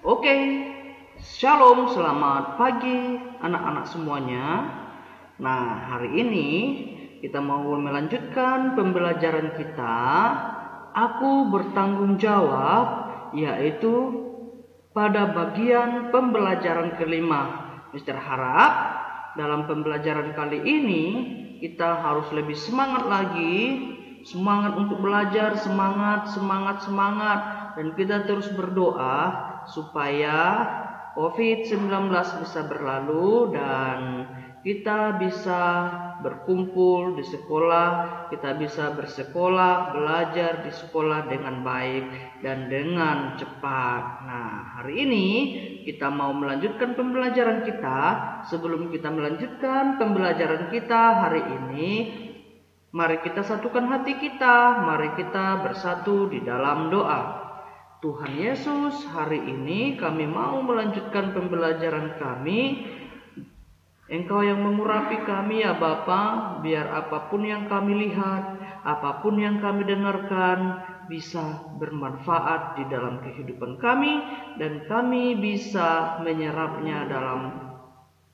Oke, shalom, selamat pagi anak-anak semuanya. Nah, hari ini kita mau melanjutkan pembelajaran kita. Aku bertanggung jawab, yaitu pada bagian pembelajaran kelima. Mister harap dalam pembelajaran kali ini kita harus lebih semangat lagi. Semangat untuk belajar, semangat. Dan kita terus berdoa supaya COVID-19 bisa berlalu dan kita bisa berkumpul di sekolah, kita bisa bersekolah, belajar di sekolah dengan baik dan dengan cepat. Nah, hari ini kita mau melanjutkan pembelajaran kita. Sebelum kita melanjutkan pembelajaran kita hari ini, mari kita satukan hati kita, mari kita bersatu di dalam doa. Tuhan Yesus, hari ini kami mau melanjutkan pembelajaran kami. Engkau yang mengurapi kami ya Bapa, biar apapun yang kami lihat, apapun yang kami dengarkan bisa bermanfaat di dalam kehidupan kami, dan kami bisa menyerapnya dalam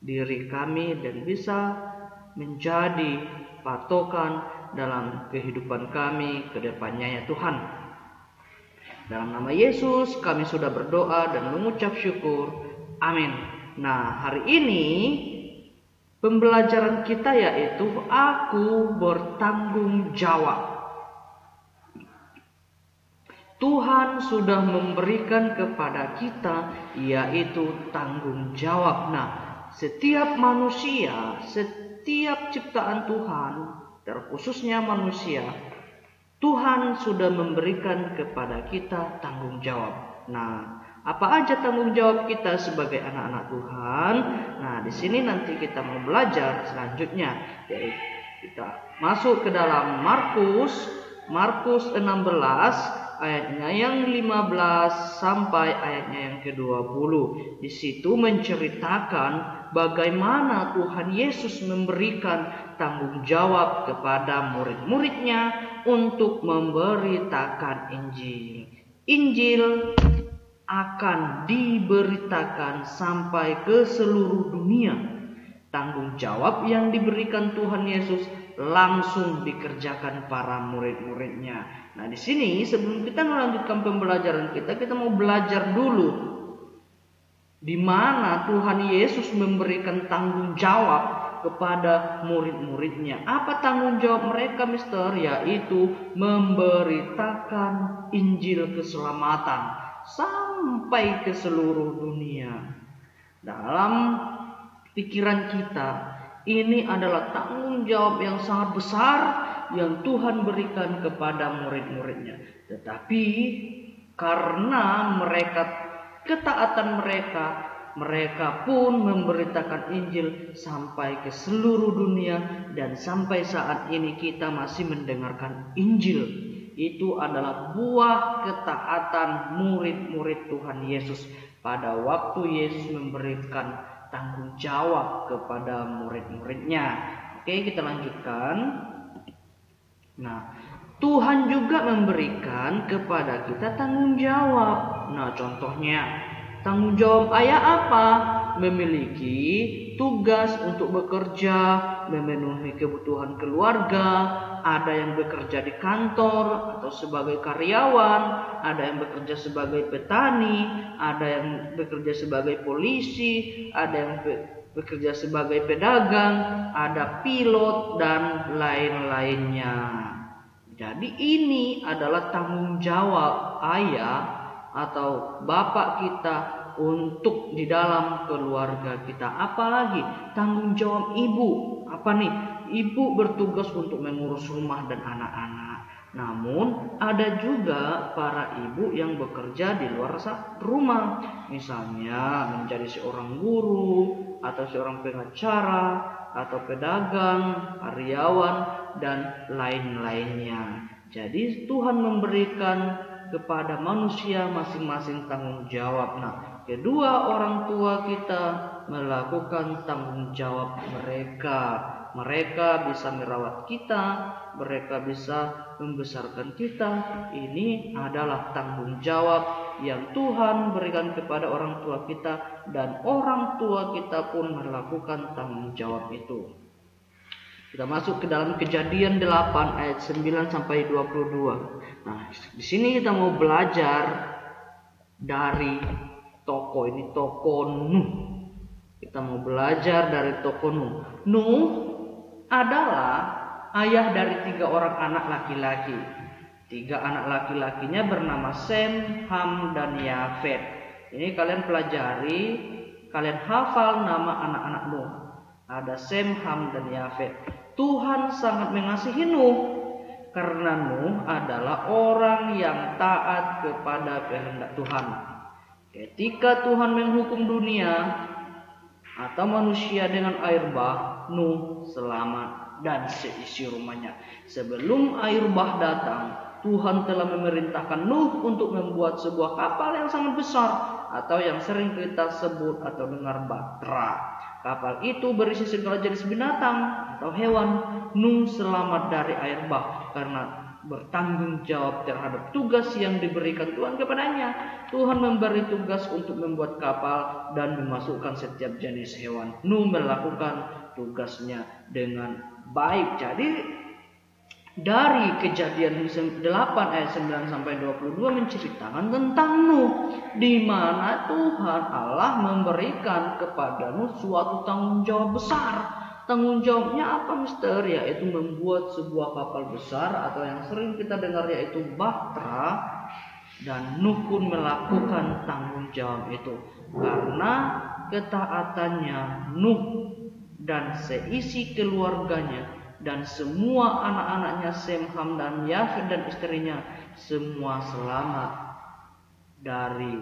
diri kami dan bisa menjadi patokan dalam kehidupan kami ke depannya ya Tuhan. Dalam nama Yesus kami sudah berdoa dan mengucap syukur. Amin. Nah, hari ini pembelajaran kita yaitu aku bertanggung jawab. Tuhan sudah memberikan kepada kita yaitu tanggung jawab. Nah, setiap manusia, setiap ciptaan Tuhan, terkhususnya manusia, Tuhan sudah memberikan kepada kita tanggung jawab. Nah, apa aja tanggung jawab kita sebagai anak-anak Tuhan? Nah, di sini nanti kita mau belajar selanjutnya, yaitu kita masuk ke dalam Markus 16 ayatnya yang 15 sampai ayatnya yang ke-20. Di situ menceritakan bagaimana Tuhan Yesus memberikan tanggung jawab kepada murid-muridnya untuk memberitakan Injil. Injil akan diberitakan sampai ke seluruh dunia. Tanggung jawab yang diberikan Tuhan Yesus langsung dikerjakan para murid-muridnya. Nah, di sini sebelum kita melanjutkan pembelajaran kita mau belajar dulu di mana Tuhan Yesus memberikan tanggung jawab kepada murid-muridnya. Apa tanggung jawab mereka, Mister? Yaitu memberitakan Injil keselamatan sampai ke seluruh dunia. Dalam pikiran kita, ini adalah tanggung jawab yang sangat besar yang Tuhan berikan kepada murid-muridnya. Tetapi karena ketaatan mereka pun memberitakan Injil sampai ke seluruh dunia, dan sampai saat ini kita masih mendengarkan Injil. Itu adalah buah ketaatan murid-murid Tuhan Yesus pada waktu Yesus memberikan tanggung jawab kepada murid-muridnya. Oke, kita lanjutkan. Nah, Tuhan juga memberikan kepada kita tanggung jawab. Nah, contohnya tanggung jawab ayah apa? Memiliki tugas untuk bekerja, memenuhi kebutuhan keluarga. Ada yang bekerja di kantor atau sebagai karyawan, ada yang bekerja sebagai petani, ada yang bekerja sebagai polisi, ada yang bekerja sebagai pedagang, ada pilot dan lain-lainnya. Jadi ini adalah tanggung jawab ayah atau bapak kita untuk di dalam keluarga kita. Apalagi tanggung jawab ibu. Apa nih? Ibu bertugas untuk mengurus rumah dan anak-anak. Namun ada juga para ibu yang bekerja di luar rumah. Misalnya menjadi seorang guru atau seorang pengacara atau pedagang, karyawan dan lain-lainnya. Jadi Tuhan memberikan kepada manusia masing-masing tanggung jawab. Nah, kedua orang tua kita melakukan tanggung jawab mereka. Mereka bisa merawat kita, mereka bisa membesarkan kita. Ini adalah tanggung jawab yang Tuhan berikan kepada orang tua kita, dan orang tua kita pun melakukan tanggung jawab itu. Kita masuk ke dalam Kejadian 8 ayat 9 sampai 22. Nah, di sini kita mau belajar dari tokoh ini, tokoh Nuh. Kita mau belajar dari tokoh Nuh. Nuh adalah ayah dari 3 orang anak laki-laki. 3 anak laki-lakinya bernama Sem, Ham, dan Yafet. Ini kalian pelajari, kalian hafal nama anak-anak Nuh. Ada Sem, Ham, dan Yafet. Tuhan sangat mengasihi Nuh karena Nuh adalah orang yang taat kepada kehendak Tuhan. Ketika Tuhan menghukum dunia atau manusia dengan air bah, Nuh selamat dan seisi rumahnya. Sebelum air bah datang, Tuhan telah memerintahkan Nuh untuk membuat sebuah kapal yang sangat besar, atau yang sering kita sebut atau dengar Bahtera. Kapal itu berisi segala jenis binatang atau hewan. Nuh selamat dari air bah karena bertanggung jawab terhadap tugas yang diberikan Tuhan kepadanya. Tuhan memberi tugas untuk membuat kapal dan memasukkan setiap jenis hewan. Nuh melakukan tugasnya dengan baik. Jadi dari Kejadian 8 ayat 9 sampai 22 menceritakan tentang Nuh, di mana Tuhan Allah memberikan kepada Nuh suatu tanggung jawab besar. Tanggung jawabnya apa, Mister? Yaitu membuat sebuah kapal besar atau yang sering kita dengar yaitu Bahtera. Dan Nuh pun melakukan tanggung jawab itu karena ketaatannya. Nuh dan seisi keluarganya dan semua anak-anaknya Sem, Ham, dan Yafet dan istrinya semua selamat dari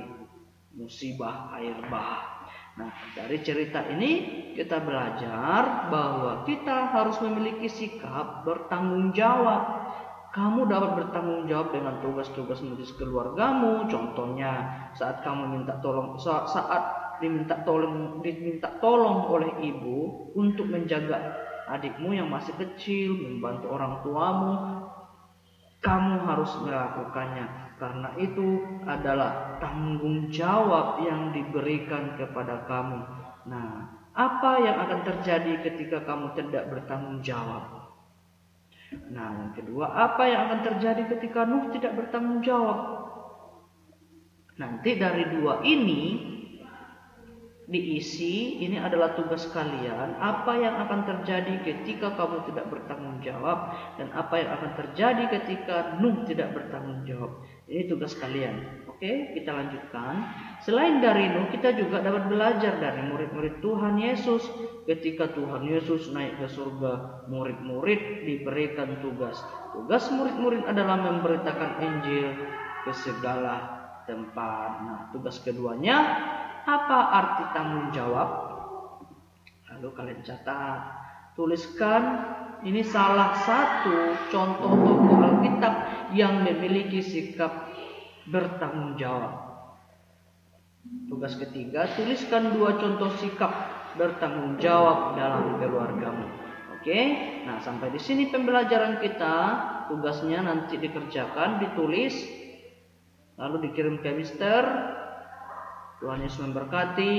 musibah air bah. Nah, dari cerita ini kita belajar bahwa kita harus memiliki sikap bertanggung jawab. Kamu dapat bertanggung jawab dengan tugas-tugas medis keluargamu. Contohnya saat kamu minta tolong, diminta tolong oleh ibu untuk menjaga adikmu yang masih kecil, membantu orang tuamu, kamu harus melakukannya. Karena itu adalah tanggung jawab yang diberikan kepada kamu. Nah, apa yang akan terjadi ketika kamu tidak bertanggung jawab? Nah, yang kedua, apa yang akan terjadi ketika Nuh tidak bertanggung jawab? Nanti dari 2 ini diisi, ini adalah tugas kalian. Apa yang akan terjadi ketika kamu tidak bertanggung jawab, dan apa yang akan terjadi ketika Nuh tidak bertanggung jawab. Ini tugas kalian. Oke, kita lanjutkan. Selain dari Nuh, kita juga dapat belajar dari murid-murid Tuhan Yesus. Ketika Tuhan Yesus naik ke surga, murid-murid diberikan tugas. Tugas murid-murid adalah memberitakan Injil ke segala tempat. Nah, tugas keduanya, apa arti tanggung jawab? Lalu kalian catat, tuliskan. Ini salah satu contoh tokoh Alkitab yang memiliki sikap bertanggung jawab. Tugas ketiga, tuliskan 2 contoh sikap bertanggung jawab dalam keluargamu. Oke, nah sampai di sini pembelajaran kita. Tugasnya nanti dikerjakan, ditulis, lalu dikirim ke Mister. Tuhan Yesus memberkati.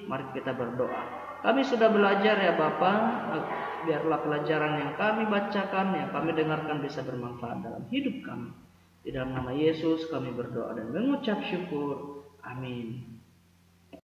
Mari kita berdoa. Kami sudah belajar ya Bapak. Biarlah pelajaran yang kami bacakan, yang kami dengarkan bisa bermanfaat dalam hidup kami. Di dalam nama Yesus kami berdoa dan mengucap syukur. Amin.